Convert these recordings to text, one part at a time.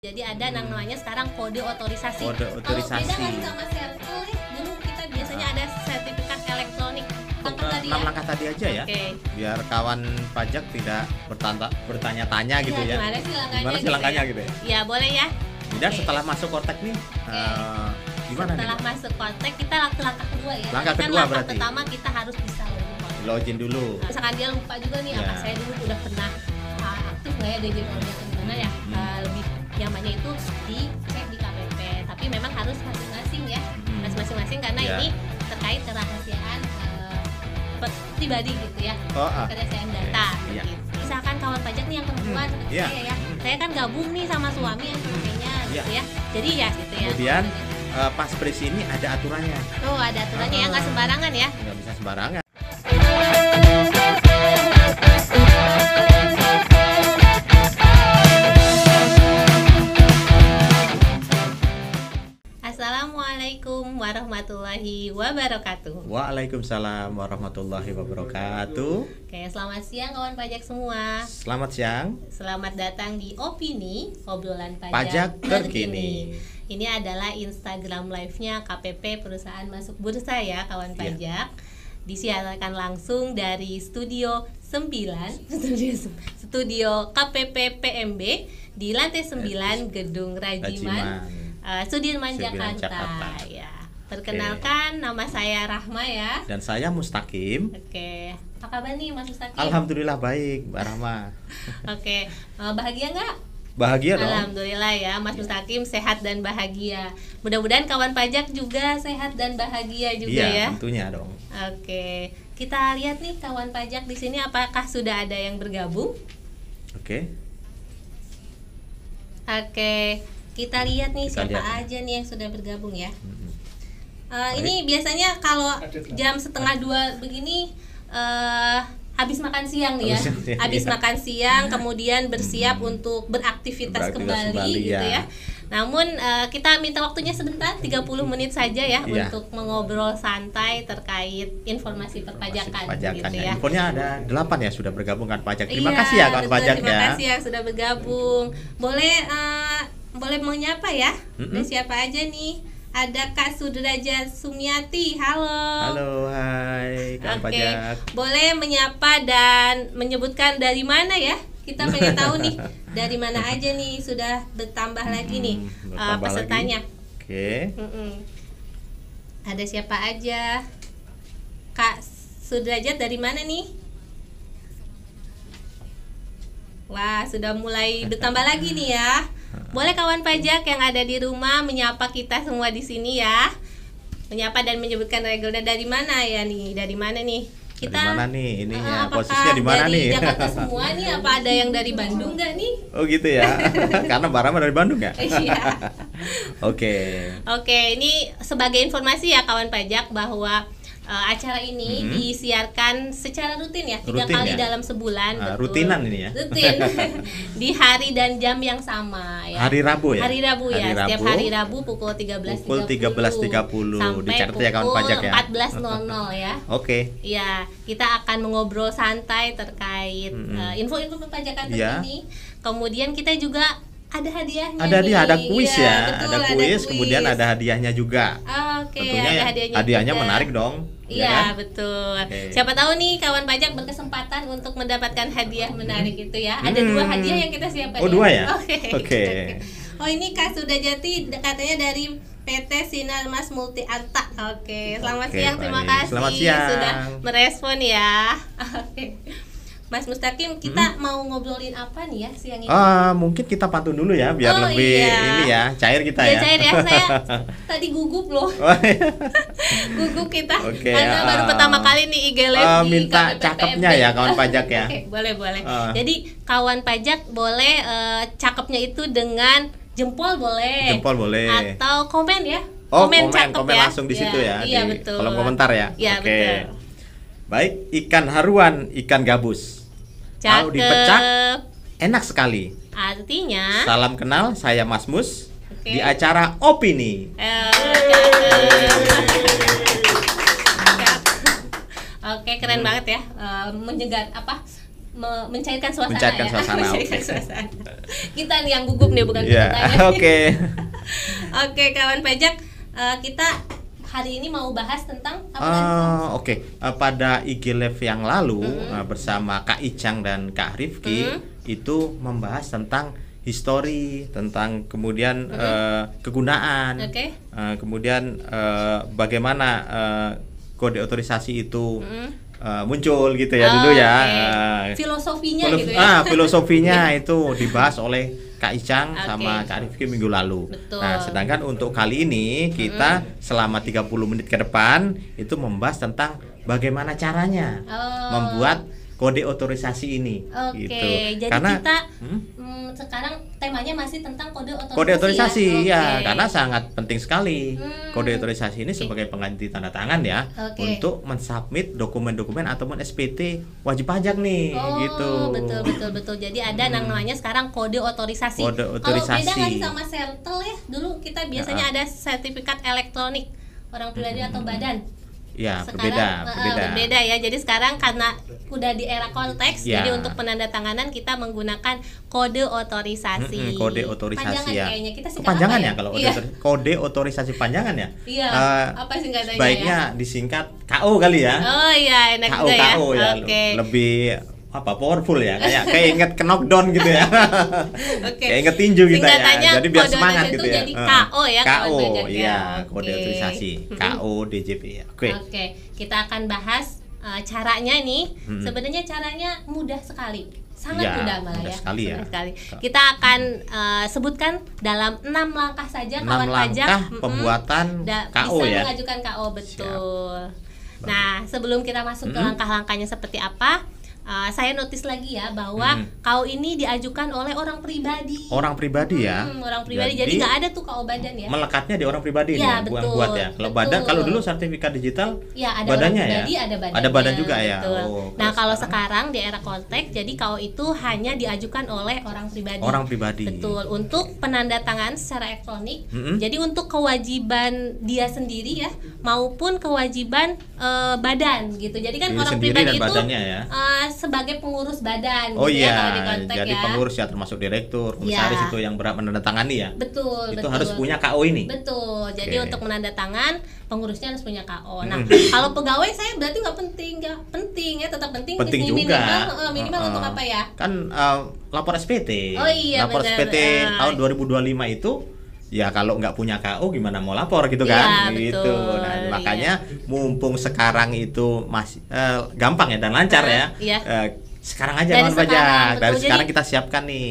Jadi ada namanya sekarang kode otorisasi. Kode otorisasi. Kalau beda nggak sama sertu, dulu kita biasanya ada sertifikat elektronik. Langkah tadi 6 ya. langkah tadi aja ya. Oke. Biar kawan pajak tidak bertanya-tanya gitu ya. Gimana sih langkahnya? Gimana sih langkahnya gitu ya? Ya boleh ya. Dan Oke. setelah masuk kontak nih, gimana Setelah nih? masuk kontak kita langkah kedua ya. Langkah Tadi kan kedua langkah berarti. pertama kita harus bisa login kontak. Login dulu. Misalkan dia lupa juga nih, apa Ya. saya dulu udah pernah aktif nggak ya DJP atau gimana ya. Lebih nyamannya itu dicek di KPP. Tapi memang harus masing-masing ya. Harus masing-masing karena Ya. ini terkait kerahasiaan pribadi gitu ya. Kerahasiaan data. Iya. Gitu. Misalkan kawan pajak nih yang perempuan seperti Iya. saya ya. Saya kan gabung nih sama suami yang sebagainya gitu ya. Jadi ya gitu ya. Kemudian pas pres ini ada aturannya. Oh, ada aturannya ya, nggak sembarangan ya. Nggak bisa sembarangan. Assalamualaikum warahmatullahi wabarakatuh. Waalaikumsalam warahmatullahi wabarakatuh. Oke, selamat siang kawan pajak semua. Selamat siang. Selamat datang di Opini, obrolan pajak, Pajak terkini. Ini adalah Instagram live-nya KPP Perusahaan Masuk Bursa ya kawan pajak. Disiarkan langsung dari Studio 9, Studio KPP PMB di lantai 9 Gedung Rajiman. Sudirman Jakarta. Ya. Perkenalkan, nama saya Rahma ya. Dan saya Mustaqim. Oke, apa kabar nih Mas Mustaqim? Alhamdulillah baik, Mbak Rahma. Oke, bahagia nggak? Bahagia dong. Alhamdulillah ya, Mas Mustaqim sehat dan bahagia. Mudah-mudahan kawan pajak juga sehat dan bahagia juga Iya, ya. tentunya dong. Oke, kita lihat nih kawan pajak di sini apakah sudah ada yang bergabung? Oke. Oke, kita lihat nih Kita siapa lihat. aja nih yang sudah bergabung ya. Ini biasanya kalau jam 1:30 begini habis makan siang nih ya. Habis makan siang kemudian bersiap untuk beraktivitas kembali gitu ya. Namun kita minta waktunya sebentar 30 menit saja ya Iya. untuk mengobrol santai terkait informasi perpajakan gitu ya. Infonya ada 8 ya sudah bergabung kan pajak. Terima Iya, kasih ya kawan betul, pajak terima ya. kasih yang sudah bergabung. Boleh menyapa ya? Ada siapa aja nih? Ada Kak Sudrajat Sumiati. Halo. Halo, hai kawan Oke, pajak. boleh menyapa dan menyebutkan dari mana ya? Kita pengen tahu nih dari mana aja nih sudah bertambah lagi nih bertambah pesertanya. Oke. Ada siapa aja? Kak Sudrajat dari mana nih? Wah, sudah mulai bertambah lagi nih ya. Boleh kawan pajak yang ada di rumah menyapa kita semua di sini ya. Menyapa dan menyebutkan regelnya dari mana ya nih? Dari mana nih? Dari mana nih ininya? Apakah Posisinya di mana dari nih? Jakarta semua nih? Apa ada yang dari Bandung nggak nih? Oh gitu ya. Karena Mbak Rahma dari Bandung ya? Iya. Oke. Oke, ini sebagai informasi ya kawan pajak bahwa acara ini disiarkan secara rutin ya, 3 Rutin kali ya? dalam sebulan. Betul. Rutinan ini ya? Rutin. Di hari dan jam yang sama ya. Hari Rabu ya? Hari Rabu ya. Hari Setiap Rabu, hari Rabu pukul 13.30 pukul 13.30. sampai Dicatat ya kawan pukul pajak ya? 14.00 ya. Oke. Iya, kita akan mengobrol santai terkait info-info perpajakan Iya. terkini. Kemudian kita juga ada hadiahnya. Ada nih. ada kuis Iya, ya, betul, ada kuis, kemudian ada hadiahnya juga. Oke, Tentunya ada ya, hadiahnya juga. menarik dong. Iya, ya kan? betul. Oke. Siapa tahu nih kawan pajak berkesempatan untuk mendapatkan hadiah menarik itu ya. Ada 2 hadiah yang kita siapkan. Oh, 2 ya? Oke. Oke. Oh, ini Kak Sudajati katanya dari PT Sinar Mas Multi Arta. Oke, selamat Oke, siang. Terima baik. kasih Selamat siang. sudah merespon ya. Oke. Mas Mustaqim, kita mau ngobrolin apa nih ya siang ini? Mungkin kita pantun dulu ya biar Oh, lebih iya. ini ya, cair kita Ya ya. cair ya, saya tadi gugup loh. Oh, iya. Gugup kita Oke, karena baru pertama kali nih IG Live di minta KPP cakepnya PMB. ya kawan pajak ya. Oke, boleh. Jadi kawan pajak boleh cakepnya itu dengan jempol boleh. Jempol boleh. Atau komen ya. Oh, komen cakep ya. langsung di situ ya. Iya, di betul. kolom komentar ya. Iya, Oke. betul. Baik, ikan haruan, ikan gabus. Kalau dipecak enak sekali. Artinya Salam kenal, saya Mas Mus. Oke. Di acara Opini. Oke, keren banget ya. Menyegar apa? mencairkan suasana Mencairkan ya. suasana, Mencairkan oke. suasana. Kita nih yang gugup nih, bukan Ya, pesertanya. oke. Oke, kawan pajak, kita hari ini mau bahas tentang apa tadi? Oke. Pada IG Live yang lalu bersama Kak Icang dan Kak Rifki itu membahas tentang histori, tentang kemudian kegunaan, Oke. kemudian bagaimana kode otorisasi itu muncul gitu ya dulu ya. Oke. Filosofinya gitu ya. Filosofinya itu dibahas oleh Kak Icang sama Oke. Kak Rifki minggu lalu. Betul. Nah, sedangkan untuk kali ini kita selama 30 menit ke depan itu membahas tentang bagaimana caranya membuat kode otorisasi ini. Oke, Gitu. jadi Karena kita sekarang temanya masih tentang kode otorisasi. kode otorisasi ya, Oke. karena sangat penting sekali. Kode otorisasi ini Oke. sebagai pengganti tanda tangan ya Oke. untuk mensubmit dokumen-dokumen ataupun SPT wajib pajak nih gitu. Betul. Jadi ada namanya sekarang kode otorisasi. Kode Kalau otorisasi. beda nggak sih sama sertel ya? Dulu kita biasanya ada sertifikat elektronik orang pribadi atau badan. Ya, Sekarang berbeda ya. Jadi sekarang karena udah di era konteks, Ya. jadi untuk penandatanganan kita menggunakan kode otorisasi. Kode otorisasi Panjangan ya. kayaknya kita singkat Panjangan apa ya kalau Iya. kode otorisasi panjangan ya. Iya. Apa singkatannya Baiknya disingkat KO kali ya. Oh iya, enak juga ya. KO ya. Oke. Lebih powerful ya, kayak inget ke knockdown gitu ya. Oke. Kayak inget tinju kita ya. Singkatannya Jadi biar kode semangat otorisasi gitu itu ya. jadi KO ya, kawan KO pajak ya. iya, kode Oke. otorisasi. KO DJP ya. Oke. Oke, kita akan bahas caranya nih. Sebenarnya caranya mudah sekali. Sangat Ya, mudah malah mudah ya. sekali ya. Mudah sekali. Kita akan sebutkan dalam 6 langkah saja 6 kawan pajak. langkah pembuatan KO bisa ya. mengajukan KO, betul. Nah, sebelum kita masuk ke langkah-langkahnya seperti apa, saya notice lagi ya bahwa KO ini diajukan oleh orang pribadi. Orang pribadi ya. Orang pribadi. Jadi nggak ada tuh KO badan ya. Melekatnya di orang pribadi Iya, nih, bukan betul, buat ya. Kalau betul. badan, kalau dulu sertifikat digital Ya, ada badannya orang ya. pribadi, ada badannya. Ada badan juga ya. Betul. Oh, Nah, kalau sekarang sekarang di era konteks, jadi KO itu hanya diajukan oleh orang pribadi. orang pribadi. Betul, untuk penandatangan secara elektronik. Jadi untuk kewajiban dia sendiri ya, maupun kewajiban badan gitu. Jadi kan Diri orang sendiri pribadi dan itu badannya ya. Sebagai pengurus badan Oh gitu ya, iya, kalau di konteks jadi ya. pengurus ya, termasuk direktur, komisaris Iya. itu yang berat menandatangani ya. Betul, Itu betul. harus punya KO ini. Betul. Jadi Oke. untuk menandatangan pengurusnya harus punya KO. Nah, kalau pegawai saya berarti nggak penting ya? Penting ya, tetap penting. Penting minimal, juga. minimal untuk apa ya? Kan lapor SPT. Oh iya, lapor benar. SPT tahun 2025 itu ya kalau nggak punya KO gimana mau lapor gitu kan? Iya, Gitu. betul, Nah, iya. makanya mumpung sekarang itu masih gampang ya dan lancar ya. Iya. Sekarang aja Dari kawan sekarang, pajak. Dari betul. sekarang Jadi- kita siapkan nih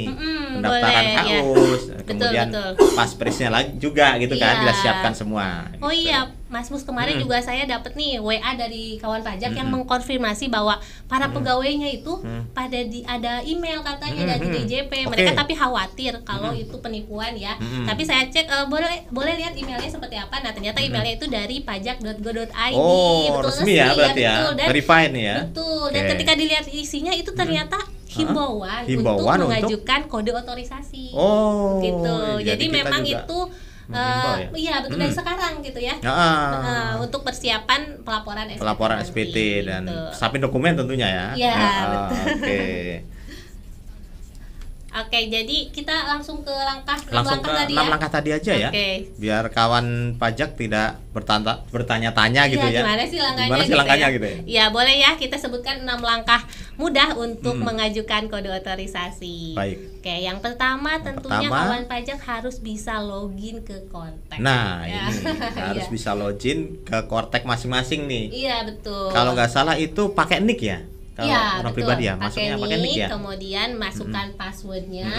pendaftaran boleh, KO, ya. kemudian Betul. paspresnya lagi juga gitu kan, Iya. kita siapkan semua. Oh gitu. iya, Mas Mus kemarin juga saya dapat nih WA dari kawan pajak yang mengkonfirmasi bahwa para pegawainya itu pada ada email katanya dari DJP. Mereka Oke. tapi khawatir kalau itu penipuan ya. Tapi saya cek boleh lihat emailnya seperti apa. Nah, ternyata emailnya itu dari pajak.go.id. Oh, resmi ya berarti ya. betul. Dan Verified nih ya. Betul. Dan Oke. ketika dilihat isinya itu ternyata himbauan untuk Himbauan untuk- mengajukan kode otorisasi. Oh, Gitu. Jadi kita memang juga itu menghimbau ya? iya betul dari sekarang gitu ya. Untuk persiapan pelaporan SPT. Pelaporan nanti, SPT dan gitu. sapin dokumen tentunya ya. Iya, betul. Oke. Oke, jadi kita langsung ke langkah Langsung ke tadi 6 ya. langkah tadi aja ya. Oke. Biar kawan pajak tidak bertanya-tanya gitu Iya, ya. gimana sih langkahnya, Gimana sih langkahnya gitu ya? Iya, boleh ya kita sebutkan 6 langkah mudah untuk mengajukan kode otorisasi. Baik. Oke, yang pertama tentunya pertama- kawan pajak harus bisa login ke kontak. Nah, Ya. ini harus Iya. bisa login ke Kortek masing-masing nih. Iya, betul. Kalau nggak salah itu pakai nick ya. Kalau Iya, orang betul. pribadi ya, masuknya pakai nick ya. Kemudian masukkan passwordnya,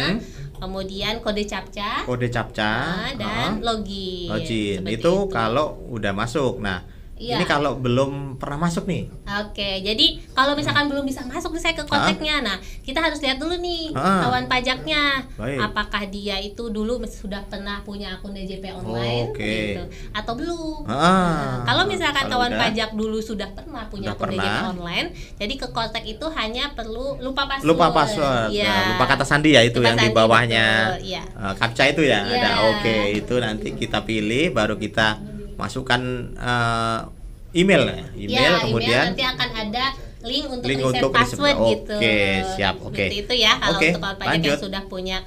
kemudian kode captcha, Kode captcha, dan login. login. Seperti Itu kalau udah masuk. Nah, Iya. ini kalau belum pernah masuk nih. Oke, jadi kalau misalkan belum bisa masuk nih saya ke kontaknya, nah kita harus lihat dulu nih kawan pajaknya, Baik. apakah dia itu dulu sudah pernah punya akun DJP online, Oke. gitu, atau belum. Ah, Kalau misalkan kalau kawan udah- pajak dulu sudah pernah punya Sudah akun DJP pernah. online, jadi ke kontak itu hanya perlu lupa password. Lupa password. Iya. Nah, lupa kata sandi ya itu Lupa yang di sandi, bawahnya. betul, iya. Captcha itu ya. Iya. Ada oke, itu nanti kita pilih baru kita masukkan email ya. Email Ya, kemudian email nanti akan ada link untuk Link reset untuk password reset. gitu. Oke, siap. Oke. Seperti itu ya kalau Oke, untuk kawan pajak lanjut. yang sudah punya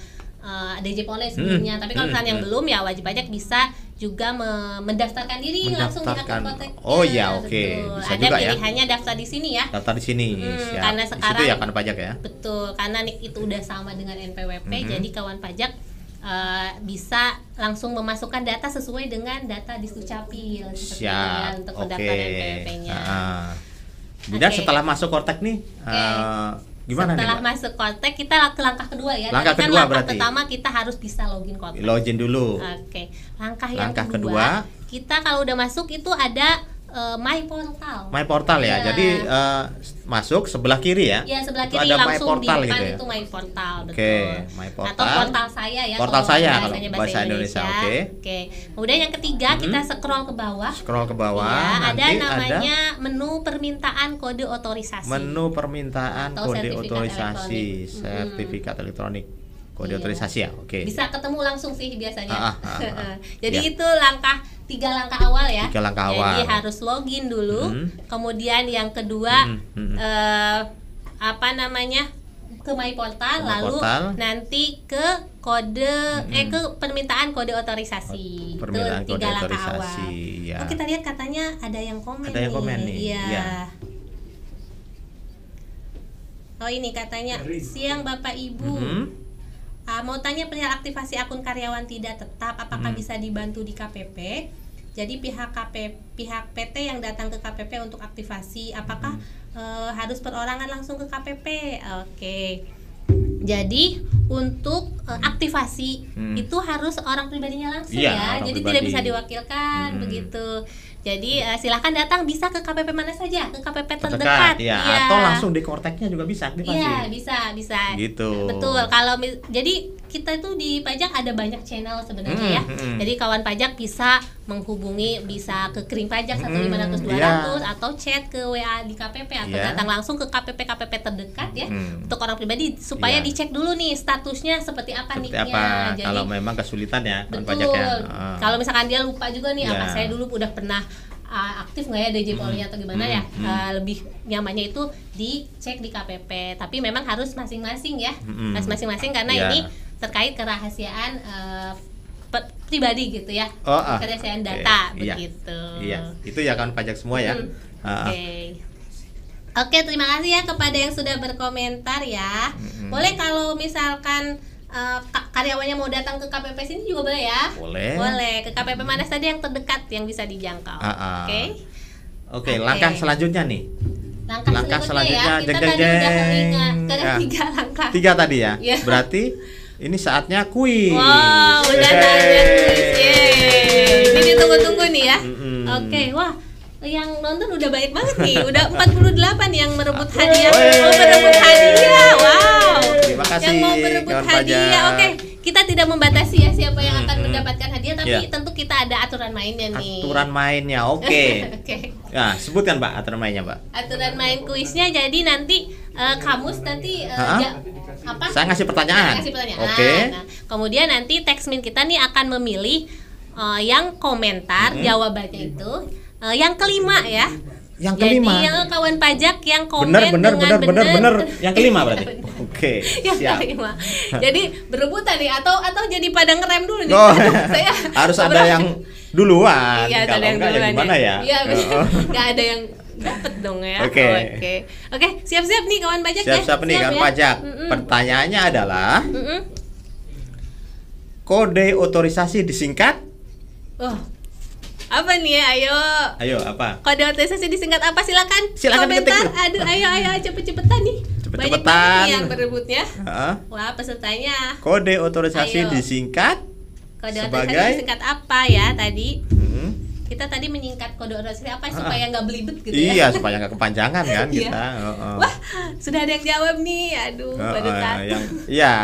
DJ Pole sebelumnya. Tapi kalau misalnya yang belum ya wajib pajak bisa juga mendaftarkan diri langsung di akun Mendaftarkan. kontaknya. Oh ya, oke. Betul. Bisa Ada juga ya. pilihannya daftar di sini ya. Daftar di sini. Siap. Karena Di situ sekarang ya kan pajak ya. Betul, karena NIK itu udah sama dengan NPWP, jadi kawan pajak bisa langsung memasukkan data sesuai dengan data di Dukcapil seperti itu ya, Siap. untuk Oke. pendaftaran NPWP-nya. Kemudian Oke. setelah masuk Kortek nih, gimana Setelah nih, Mbak? masuk Kortek kita ke langkah kedua ya. Langkah Tadi kan kedua langkah berarti. pertama kita harus bisa login Kortek. Login dulu. Oke. Langkah yang Langkah kedua, kedua. kita kalau udah masuk itu ada My Portal. My Portal ya. Iya. Jadi masuk sebelah kiri ya. Ya sebelah Itu kiri ada My langsung di Portal depan gitu ya. itu My Portal, betul. Oke, My Portal. Atau portal saya ya. Portal kalau saya bahasanya kalau bahasa Indonesia, oke. Oke. Kemudian yang ketiga kita scroll ke bawah. Scroll ke bawah. Ya, ada nanti namanya menu permintaan kode otorisasi. menu permintaan Atau kode sertifikat otorisasi, elektronik. sertifikat elektronik kode Iya. otorisasi ya. Oke. Bisa ketemu langsung sih biasanya. Ah. Jadi Ya. itu tiga langkah awal ya. 3 langkah Jadi awal. harus login dulu. Kemudian yang kedua ke My Portal, My lalu Portal. nanti ke kode ke permintaan kode otorisasi. Permintaan Itu kode 3 langkah otorisasi, awal. ya. Oh, kita lihat katanya ada yang komen Ada yang komen nih, Iya. iya. Oh ini katanya, siang Bapak Ibu. Mau tanya perihal aktivasi akun karyawan tidak tetap, apakah bisa dibantu di KPP? Jadi pihak PT yang datang ke KPP untuk aktivasi, apakah harus perorangan langsung ke KPP? Oke. Jadi untuk aktivasi itu harus orang pribadinya langsung Iya, ya. orang Jadi pribadi. tidak bisa diwakilkan begitu. Jadi silahkan datang, bisa ke KPP mana saja, ke KPP terdekat. ya. Iya. Atau langsung di Korteknya juga bisa aktivasi. Iya, bisa. Gitu. Betul. Jadi kita itu di pajak ada banyak channel sebenarnya ya. Jadi kawan pajak bisa menghubungi, bisa ke Kering Pajak 1.500.200 atau chat ke WA di KPP atau Iya. datang langsung ke KPP terdekat ya. Untuk orang pribadi supaya Iya. dicek dulu nih statusnya seperti apa Seperti nicknya. apa? Jadi Kalau memang kesulitan ya kan betul. pajaknya. Kalau misalkan dia lupa juga nih, Iya. saya dulu udah pernah aktif nggak ya DJ Polnya atau gimana ya, lebih nyamannya itu dicek di KPP. Tapi memang harus masing-masing ya, masing-masing karena Iya. ini terkait kerahasiaan pribadi gitu ya, kerahasiaan oke. data Iya. begitu. Iya, itu ya kan pajak semua ya. Oke, terima kasih ya kepada yang sudah berkomentar ya. Boleh kalau misalkan karyawannya mau datang ke KPP sini juga boleh ya? Boleh. Ke KPP mana saja yang terdekat yang bisa dijangkau. Oke, langkah selanjutnya nih. Langkah selanjutnya ya. Kita tadi udah ke 3 langkah. 3 tadi ya. Iya. Berarti ini saatnya kuis. Wow, udah nanya kuis. Yeay. Ini ditunggu-tunggu nih ya. Oke, wah. Yang nonton udah baik banget nih. Udah 48 yang merebut hadiah. Mau berebut hadiah. Wow. Terima kasih. Yang mau berebut kawan hadiah. pajak. Oke, kita tidak membatasi ya siapa yang akan mendapatkan hadiah, tapi Iya. tentu kita ada aturan mainnya nih. Aturan mainnya, oke. Oke. Nah, sebutkan Mbak aturan mainnya, Mbak. Aturan main kuisnya jadi nanti kamus nanti apa? Saya ngasih pertanyaan. Saya ngasih pertanyaan. Oke. Nah, kemudian nanti Textmin kita nih akan memilih yang komentar jawabannya itu yang kelima ya. Yang kelima. Jadi yang kawan pajak yang komen Bener. dengan Yang kelima berarti. Oke, yang siap. kelima. Jadi berebutan nih atau jadi pada ngerem dulu nih. Oh, Saya harus ada yang duluan. Iya, Kalau ada yang enggak ya duluan gimana ya? Iya, benar. Nggak ada yang dapet dong ya. Oke. Oke, siap-siap nih kawan pajak ya. Siap-siap nih kawan ya? pajak. Pertanyaannya adalah kode otorisasi disingkat. Oh. Apa nih ya? Ayo, apa? Kode otorisasi disingkat apa? Silakan ketik. komentar. Aduh, ayo cepet-cepetan nih. Banyak Cepet-cepetan. banget nih yang berebutnya. Heeh. Wah, pesertanya. Kode otorisasi Ayo. disingkat Kode sebagai otorisasi disingkat apa ya tadi? Mm-mm. Kita tadi menyingkat kode otorisasi apa supaya nggak belibet gitu Iya, ya. supaya nggak kepanjangan kan Iya. kita. Wah, sudah ada yang jawab nih. Aduh, baru satu. Iya.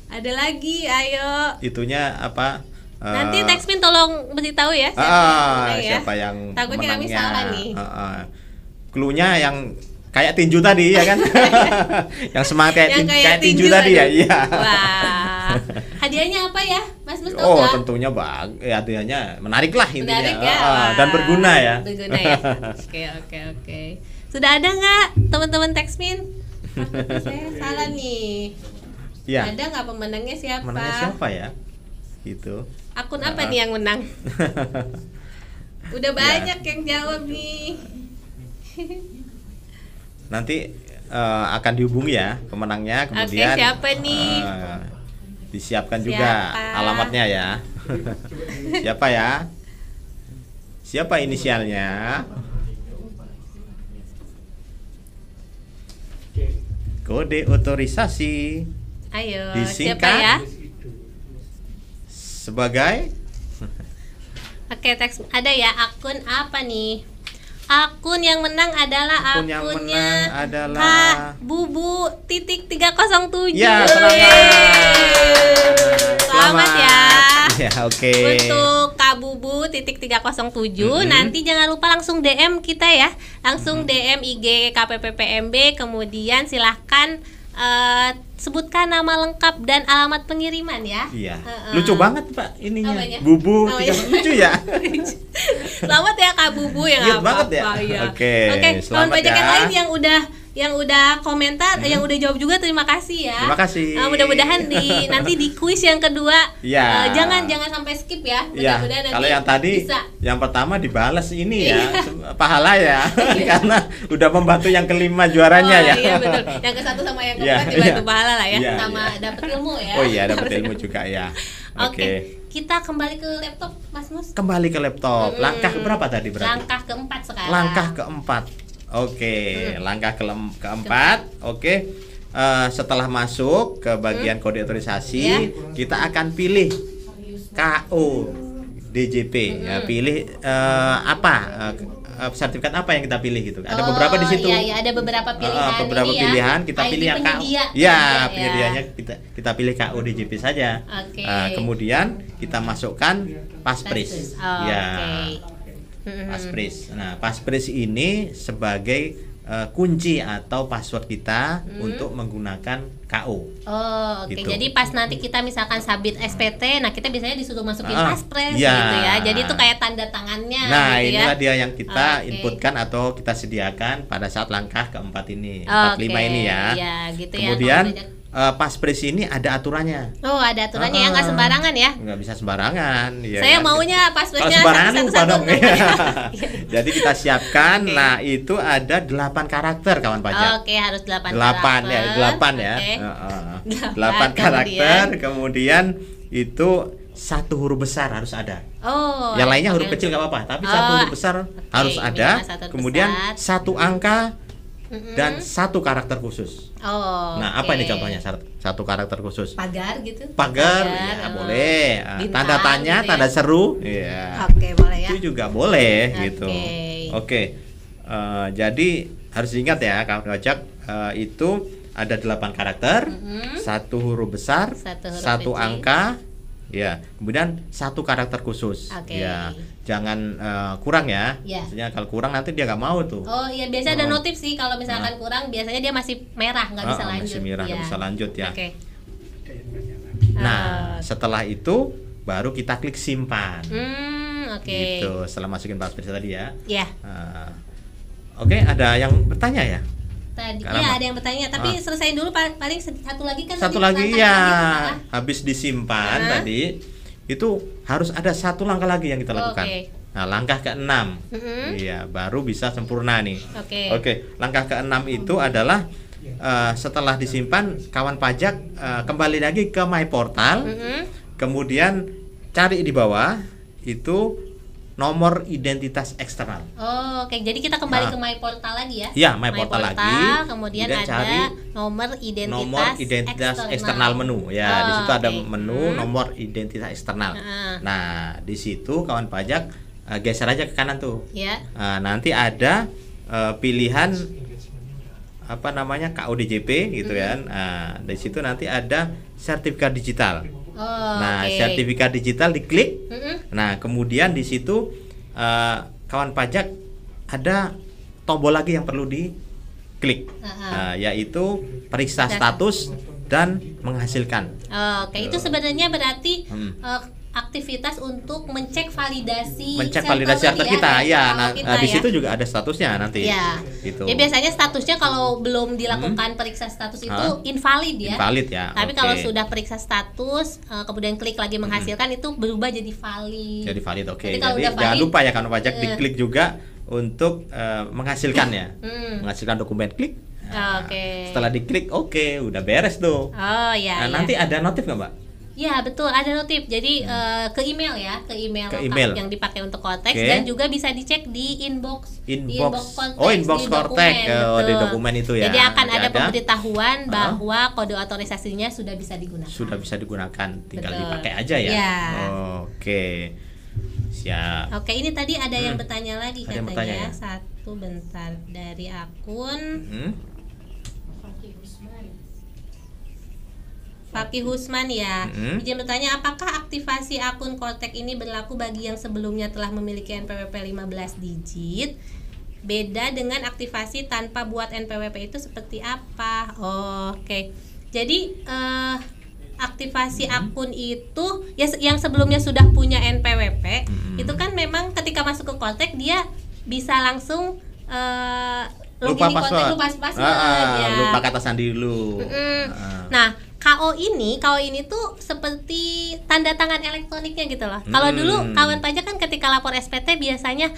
Ada lagi, ayo. Itunya apa? Nanti Textmin tolong beritahu ya siapa yang siapa yang takutnya kami menangnya. salah nih. Cluenya yang kayak tinju tadi ya kan? Yang semangat Yang kayak tinju tadi ya. aduh. Iya. Wah. Hadiahnya apa ya? Mas tahu Oh, nggak? tentunya hadiahnya menarik lah intinya. Menarik ya. Dan berguna ya. Berguna ya. Oke. Sudah ada nggak teman-teman Texmin? Saya salah nih. Ya. Ada nggak pemenangnya siapa? Menangnya siapa ya? Gitu. Akun apa nih yang menang? Udah banyak yang jawab nih. Nanti akan dihubungi ya pemenangnya, kemudian siapa nih? Disiapkan juga alamatnya ya. Siapa ya? Siapa inisialnya? Kode otorisasi Ayo, disingkat siapa ya? sebagai Oke, teks ada ya akun apa nih? Akun yang menang adalah Akun yang akunnya menang adalah Kak Bubu titik 307. Ya, selamat. Selamat ya. Ya, oke. Untuk Kak Bubu titik 307 nanti jangan lupa langsung DM kita ya. Langsung DM IG KPPPMB, kemudian silahkan sebutkan nama lengkap dan alamat pengiriman ya. Iya. Lucu banget Pak ininya. Namanya? Bubu Namanya? lucu ya. Selamat ya Kak Bubu yang Cute apa banget ya. ya. Oke, kawan selamat pajak ya. yang lain yang udah komentar, yang udah jawab juga terima kasih ya. Terima kasih. Mudah-mudahan nanti di kuis yang kedua Ya. jangan sampai skip ya. Ya, Mudah-mudahan nanti kalau yang tadi bisa. yang pertama dibalas ini ya, pahala ya. Karena udah membantu yang kelima juaranya ya. Iya betul. Yang ke satu sama yang Iya, keempat dibantu iya. pahala lah ya, Iya, sama iya. dapat ilmu ya. Oh iya, dapat ilmu juga ya. Oke. Kita kembali ke laptop Mas Mus. Kembali ke laptop. Langkah berapa tadi berarti? Langkah keempat sekarang. Langkah keempat. Oke, langkah keempat. Oke. Setelah masuk ke bagian kode otorisasi, kita akan pilih KO DJP. Ya, pilih sertifikat apa yang kita pilih gitu. Ada beberapa di situ. Iya, ada beberapa pilihan. Beberapa Ini pilihan ya, kita ID pilih yang KO. penyedia. Ya, penyediaannya kita pilih KO DJP saja. Oke. Kemudian kita masukkan passphrase. Ya. Oke. Passphrase. Nah, passphrase ini sebagai kunci atau password kita untuk menggunakan KO. Oh, oke. Gitu. Jadi pas nanti kita misalkan submit SPT, nah kita biasanya disuruh masukin passphrase iya. gitu ya. Jadi itu kayak tanda tangannya Nah, gitu ya. inilah dia yang kita Oke. inputkan atau kita sediakan pada saat langkah keempat ini, Oke. 45 ini ya. Iya, gitu ya. Kemudian Kalau passphrase ini ada aturannya. oh, ada aturannya ya, nggak sembarangan ya. Nggak bisa sembarangan. Ya, Saya kan? maunya Kalau passphrase-nya sembarangan lupa satu-satu dong. namanya. Jadi kita siapkan. Nah, itu ada 8 karakter kawan pajak. Oke, harus 8 8 karakter. ya, 8 ya. Oke. 8 karakter, kemudian itu satu huruf besar harus ada. Oh. Yang lainnya huruf oke. kecil nggak apa-apa, tapi satu huruf besar harus ada. minimal satu huruf Kemudian besar. satu angka dan satu karakter khusus. Oh. Nah, apa oke. ini contohnya satu karakter khusus? Pagar gitu. Pagar, ya boleh. Bintang, Tanda tanya, gitu ya. tanda seru, ya. Oke, boleh ya. Itu juga boleh Oke. gitu. Oke. Jadi harus diingat ya, kawan pajak itu ada 8 karakter, satu huruf besar, Satu huruf satu kecil. angka, ya. Kemudian satu karakter khusus. Oke. Ya, jangan kurang ya. Ya. Maksudnya kalau kurang nanti dia nggak mau tuh. Oh iya, biasa ada notif sih kalau misalkan kurang, biasanya dia masih merah, nggak bisa lanjut. Masih merah, nggak ya. bisa lanjut ya. Oke. Nah, setelah itu baru kita klik simpan. Oke. Gitu. Setelah masukin password tadi ya. Ya. Oke, ada yang bertanya ya? Tadi Karena ya ada yang bertanya, tapi selesain dulu paling satu lagi kan. Satu tadi lagi langkah ya, lagi, habis disimpan tadi itu harus ada satu langkah lagi yang kita lakukan. Oke. Nah, langkah ke-6. Iya, baru bisa sempurna nih. Oke, langkah ke-6 itu adalah setelah disimpan, kawan pajak kembali lagi ke My Portal. Kemudian cari di bawah itu nomor identitas eksternal. Oh, oke. Jadi kita kembali ke My Portal lagi ya? Ya, My Portal lagi. Kemudian Kemudian ada cari nomor identitas eksternal menu. Ya, di situ ada oke. menu nomor identitas eksternal. Nah, di situ kawan pajak geser aja ke kanan tuh. Ya. Nanti ada pilihan apa namanya KODJP gitu kan. Di situ nanti ada sertifikat digital. Nah, oke. sertifikat digital diklik. Nah, kemudian di situ kawan pajak ada tombol lagi yang perlu diklik, yaitu periksa status dan menghasilkan. Oke, itu sebenarnya berarti aktivitas untuk mengecek validasi harta kita, ya. Nah, di ya. situ juga ada statusnya nanti. Ya. Gitu. Ya biasanya statusnya kalau belum dilakukan periksa status itu invalid ya. Invalid ya. Tapi kalau sudah periksa status, kemudian klik lagi menghasilkan itu berubah jadi valid. Jadi valid, oke. Jadi Jadi jangan lupa ya kantor pajak diklik juga untuk menghasilkan ya. Menghasilkan dokumen, klik. Nah, setelah diklik, udah beres tuh. Oh ya. Nah, nanti ada notif nggak, Mbak? Ya betul, ada notif. Jadi ke email ya, ke email yang dipakai untuk Cortex, dan juga bisa dicek di inbox Cortex, inbox Cortex di dokumen itu ya. Jadi akan ada pemberitahuan bahwa kode otorisasinya sudah bisa digunakan. Sudah bisa digunakan, tinggal dipakai aja ya. Oke. Siap. Oke, ini tadi ada yang bertanya lagi katanya. Satu bentar dari akun Fakih Husman ya. Izin bertanya, apakah aktivasi akun Cortex ini berlaku bagi yang sebelumnya telah memiliki NPWP 15 digit? Beda dengan aktivasi tanpa buat NPWP itu seperti apa? Oke. Jadi aktivasi akun itu ya yang sebelumnya sudah punya NPWP itu kan memang ketika masuk ke Cortex dia bisa langsung lupa password, ya. lupa kata sandi dulu. Nah, KO ini tuh seperti tanda tangan elektroniknya gitu loh. Kalau dulu kawan pajak kan ketika lapor SPT biasanya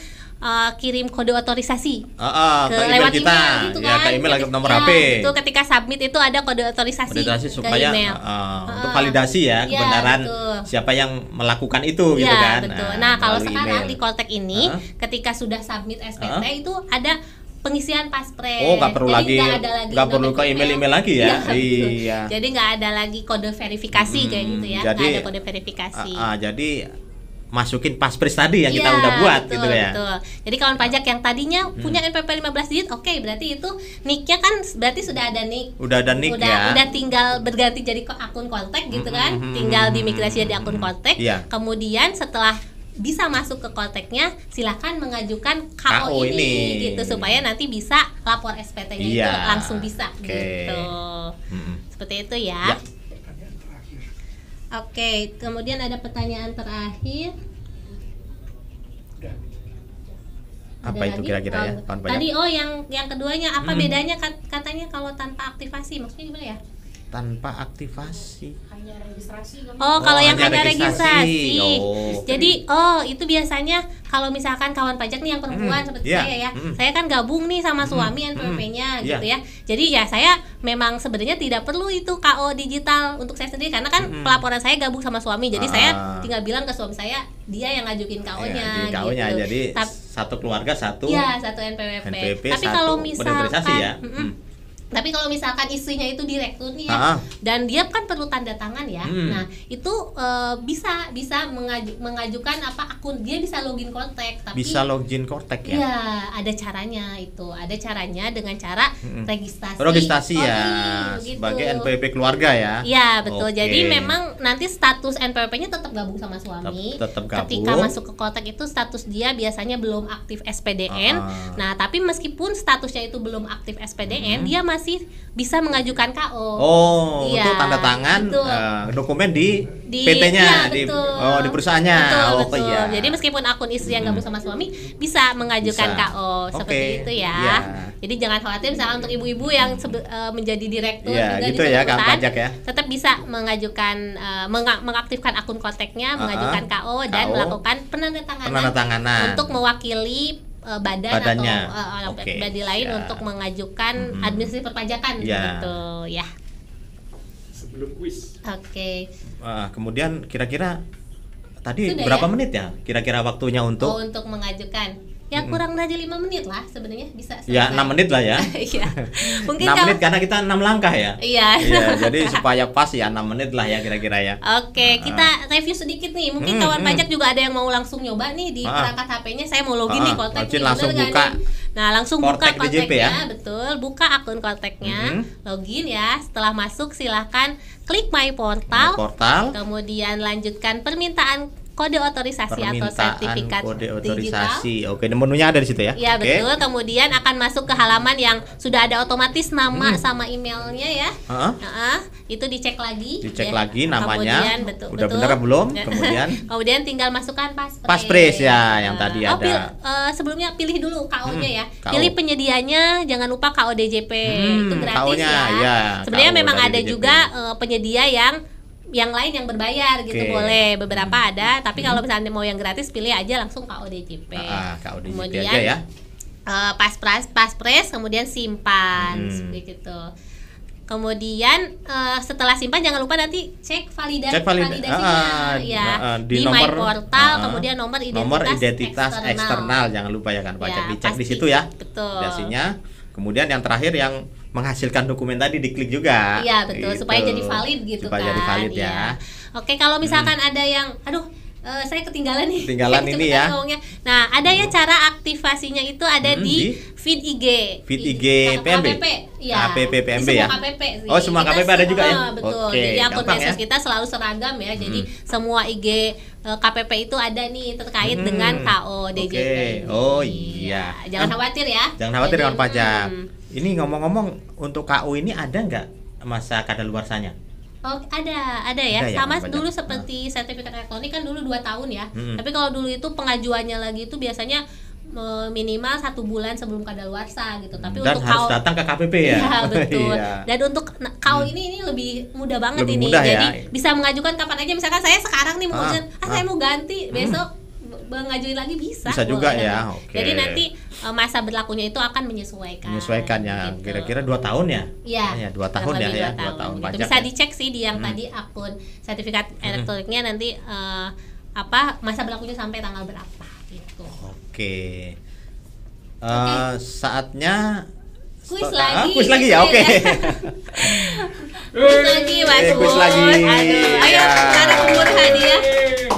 kirim kode otorisasi ke lewat kita, email gitu kan. Ya, ke email lewat nomor HP. Itu ketika submit itu ada kode otorisasi supaya ke email. Untuk validasi ya kebenaran siapa yang melakukan itu gitu kan. Betul. Nah, kalau sekarang di Cortex ini ketika sudah submit SPT itu ada pengisian paspres. Nggak perlu perlu ke email lagi ya. Iya. Jadi nggak ada lagi kode verifikasi kayak gitu ya. Nggak ada kode verifikasi. Jadi masukin paspres tadi yang kita udah buat gitu ya. Betul. Jadi kawan pajak yang tadinya punya NPWP 15 digit, berarti itu nick-nya kan berarti sudah ada nick. Udah ada nick ya. Udah tinggal berganti jadi akun Cortex gitu kan. Tinggal dimigrasi jadi akun Cortex. Kemudian setelah bisa masuk ke Cortex-nya, silakan mengajukan KO ini gitu supaya nanti bisa lapor SPT-nya itu langsung bisa gitu. Seperti itu ya. Oke, kemudian ada pertanyaan terakhir. Apa itu kira-kira ya? Tadi yang keduanya apa bedanya katanya kalau tanpa aktivasi, maksudnya gimana ya? Tanpa aktivasi. Hanya registrasi. Kalau yang hanya registrasi. Jadi itu biasanya kalau misalkan kawan pajak nih yang perempuan seperti saya ya. Saya kan gabung nih sama suami NPWP-nya gitu ya. Jadi ya saya memang sebenarnya tidak perlu itu KO digital untuk saya sendiri karena kan pelaporan saya gabung sama suami. Jadi saya tinggal bilang ke suami saya, dia yang ngajukin KO-nya gitu. Jadi satu keluarga satu. Iya, satu NPWP. Tapi kalau misalkan tapi kalau misalkan istrinya itu direktur nih ya, dan dia kan perlu tanda tangan ya. Nah, itu bisa mengajukan akun, dia bisa login Cortex, tapi bisa login Cortex ya. Iya, ada caranya itu. Ada caranya dengan cara registrasi. Registrasi ya, gitu. Sebagai NPWP keluarga ya. Iya, betul. Jadi memang nanti status NPWP-nya tetap gabung sama suami. Tetap gabung. Ketika masuk ke Cortex itu status dia biasanya belum aktif SPDN. Nah, tapi meskipun statusnya itu belum aktif SPDN, dia masih bisa mengajukan KO. Itu tanda tangan dokumen di PT-nya, di perusahaannya. Betul. Jadi meskipun akun istri yang gabung sama suami bisa mengajukan KO seperti itu ya. Jadi jangan khawatir misalnya untuk ibu-ibu yang menjadi direktur juga gitu di perusahaan, ya. tetap bisa mengajukan mengaktifkan akun Cortex-nya, mengajukan KO dan melakukan penandatanganan untuk mewakili badannya atau pribadi lain untuk mengajukan administrasi perpajakan gitu ya. Sebelum kuis. Oke. Kemudian kira-kira tadi berapa menit ya? Kira-kira waktunya untuk mengajukan? Ya kurang dari 5 menit lah sebenarnya bisa selesai. Ya 6 menit lah ya. Iya. Mungkin 6 menit karena kita 6 langkah ya. Iya. Jadi supaya pas ya 6 menit lah ya kira-kira ya. Oke, kita review sedikit nih. Mungkin kawan pajak juga ada yang mau langsung nyoba nih di perangkat HP-nya. Saya mau login nih Cortex. Langsung buka. Nah, langsung buka Cortex ya. Betul, buka akun Cortex-nya. Login ya. Setelah masuk silahkan klik My Portal. Portal. Kemudian lanjutkan permintaan kode otorisasi atau sertifikat kode digital. otorisasi. Oke, menunya ada di situ ya. Ya, Oke. betul. Kemudian akan masuk ke halaman yang sudah ada otomatis nama sama emailnya ya. Itu dicek lagi. Dicek ya. lagi namanya. Kemudian udah benar belum? Kemudian kemudian tinggal masukkan paspres. Paspres ya, yang tadi ada. Sebelumnya pilih dulu KO-nya ya. KO. Pilih penyedianya, jangan lupa KO-DJP. Itu gratis KO-nya, ya. ya. Sebenarnya KO memang dari ada DJP. juga penyedia yang lain yang berbayar gitu, Oke. boleh, beberapa ada, tapi kalau misalnya mau yang gratis pilih aja langsung KO-DJP. KO-DJP Kemudian aja ya. paspres, kemudian simpan seperti itu. Kemudian setelah simpan jangan lupa nanti cek validasinya di di nomor, My Portal, kemudian nomor identitas eksternal jangan lupa ya kan pajak, dicek di pasti. situ ya. Betul. Validasinya. Kemudian yang terakhir yang menghasilkan dokumen tadi diklik juga. Iya, betul, Gitu. supaya jadi valid gitu supaya kan. jadi valid ya. Iya. Oke, kalau misalkan ada yang saya ketinggalan nih. Ketinggalan ini ya. Ngomongnya. Nah, ada ya cara aktivasinya itu ada di feed IG. Feed IG PMB. KPP. Ya. KPP PMB Semua ya. KPP sih. Oh, semua KPP ada juga ya. Betul. Oke, Jadi akun gampang medsos ya. kita selalu seragam ya. Jadi semua IG KPP itu ada nih terkait dengan KO-DJP. Oke. Oh iya. Jangan khawatir ya. Jangan khawatir Jadi, kawan pajak. Ini ngomong-ngomong untuk KU ini ada nggak masa kadaluarsanya? Oh, ada ya. Ada ya, Sama banyak. dulu seperti sertifikat elektronik kan dulu 2 tahun ya. Tapi kalau dulu itu pengajuannya lagi itu biasanya minimal 1 bulan sebelum kadaluarsa gitu. Tapi Dan untuk harus KO datang ke KPP ya. Iya, betul. Iya. Dan untuk KO ini lebih mudah banget Lebih ini. mudah ya. Jadi bisa mengajukan kapan aja. Misalkan saya sekarang nih mau saya mau ganti, besok ngajuin lagi bisa. Bisa juga boleh. ya. Oke. Jadi nanti masa berlakunya itu akan menyesuaikan. Menyesuaikan ya. Gitu. Kira-kira 2 tahun ya? Iya, 2 tahun kurang ya lebih ya. 2 2 tahun gitu. pajak. Bisa ya. dicek sih di yang tadi akun sertifikat elektroniknya nanti masa berlakunya sampai tanggal berapa gitu. Oke. Saatnya Kuis lagi. Kuis lagi ya. Oke. Kuis lagi Mas kuis Bun. lagi. Aduh, ayo cara pemburu hadiah.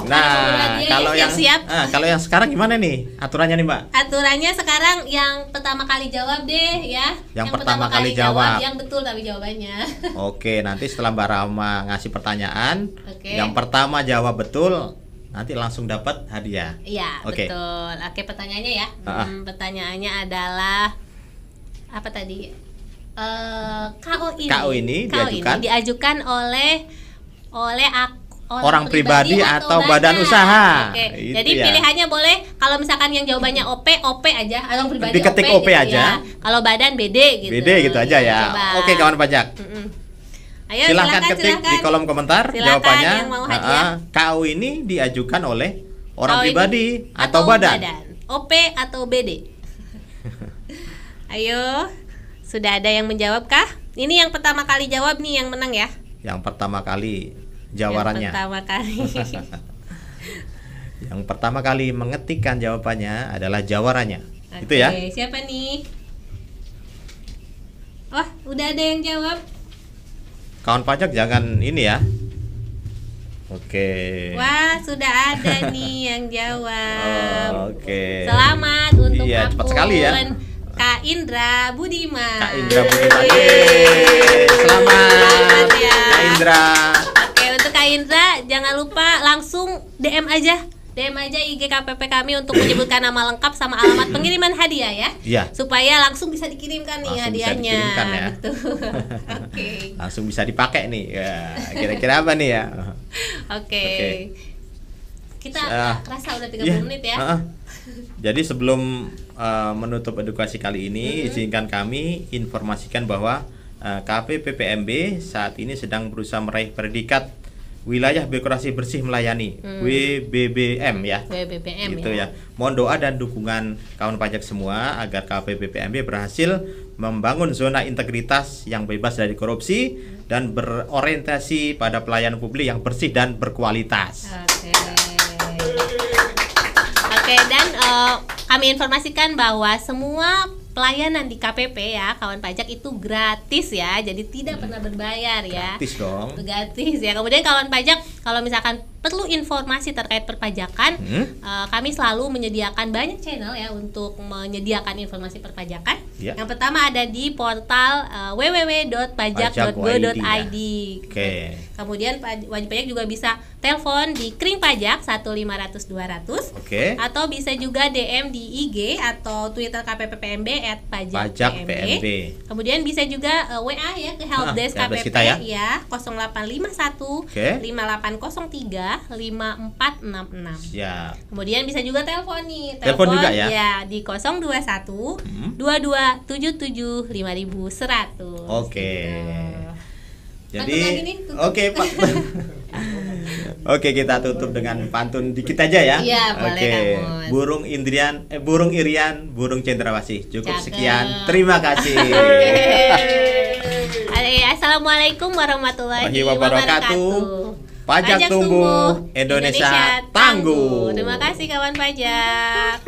Nah, kalau yang siap. kalau yang sekarang gimana nih aturannya nih, Mbak? Aturannya sekarang yang pertama kali jawab deh ya. Yang pertama kali jawab. yang betul tapi jawabannya. Oke, nanti setelah Mbak Rama ngasih pertanyaan, Oke. yang pertama jawab betul, nanti langsung dapat hadiah. Iya, Oke. betul. Oke, pertanyaannya ya. Pertanyaannya adalah apa tadi? KO ini diajukan oleh orang pribadi atau badan usaha. Oke. Itu Jadi ya. pilihannya boleh kalau misalkan yang jawabannya OP aja, orang pribadi Diketik OP gitu aja. ya. Kalau badan BD gitu. BD gitu aja ya. Coba. Oke, kawan pajak. Ayo Silahkan ketik di kolom komentar Silakan jawabannya. yang mau hadiah. KU ini diajukan oleh orang KO ini pribadi atau badan. OP atau BD. Ayo, sudah ada yang menjawab kah? Ini yang pertama kali jawab nih yang menang ya. Yang pertama kali jawabannya. Yang pertama kali. Yang pertama kali mengetikkan jawabannya adalah jawarannya. Itu ya. Oke, siapa nih? Wah, udah ada yang jawab. Kawan pajak jangan ini ya. Oke. Wah, sudah ada nih yang jawab. Oke. Selamat untuk Iya, cepat sekali ya. Kak Indra Budiman. Kak Indra Budiman. Yeay, selamat ya. Kak Indra. Oke, untuk Kak Indra jangan lupa langsung DM aja IG KPP kami untuk menyebutkan nama lengkap sama alamat pengiriman hadiah ya. Iya. Supaya langsung bisa dikirimkan nih Langsung bisa hadiahnya. dikirimkan ya. Betul. Oke. Langsung bisa dipakai nih. Ya, kira-kira apa nih ya? Oke. Kita kerasa udah 30 Iya. menit ya. Jadi sebelum menutup edukasi kali ini, izinkan kami informasikan bahwa KPP PMB saat ini sedang berusaha meraih predikat Wilayah Birokrasi Bersih Melayani WBBM ya. WBBM gitu ya. Mohon doa dan dukungan kawan pajak semua agar KPP PMB berhasil membangun zona integritas yang bebas dari korupsi dan berorientasi pada pelayanan publik yang bersih dan berkualitas. Oke, dan kami informasikan bahwa semua pelayanan di KPP ya, kawan pajak itu gratis ya, jadi tidak pernah berbayar ya. Gratis dong. Gratis ya. Kemudian kawan pajak, kalau misalkan perlu informasi terkait perpajakan, kami selalu menyediakan banyak channel ya untuk menyediakan informasi perpajakan. Ya. Yang pertama ada di portal www.pajak.go.id. Oke. Kemudian wajib pajak juga bisa telepon di Kring Pajak 1500200. Oke. Atau bisa juga DM di IG atau Twitter KPPPMB @pajakpmb. Kemudian bisa juga WA ya ke helpdesk KPP kita ya 0851 5803 5466. Ya. Kemudian bisa juga telepon nih. Telepon juga ya? Di 021 2277 5100. Oke. Jadi oke Pak. Oke, kita tutup dengan pantun dikit aja ya. Iya, boleh Kamus. Burung Irian, burung cendrawasih. Cukup sekian. Terima kasih. Assalamualaikum warahmatullahi wabarakatuh. Pajak tumbuh, Indonesia tangguh. Terima kasih kawan pajak.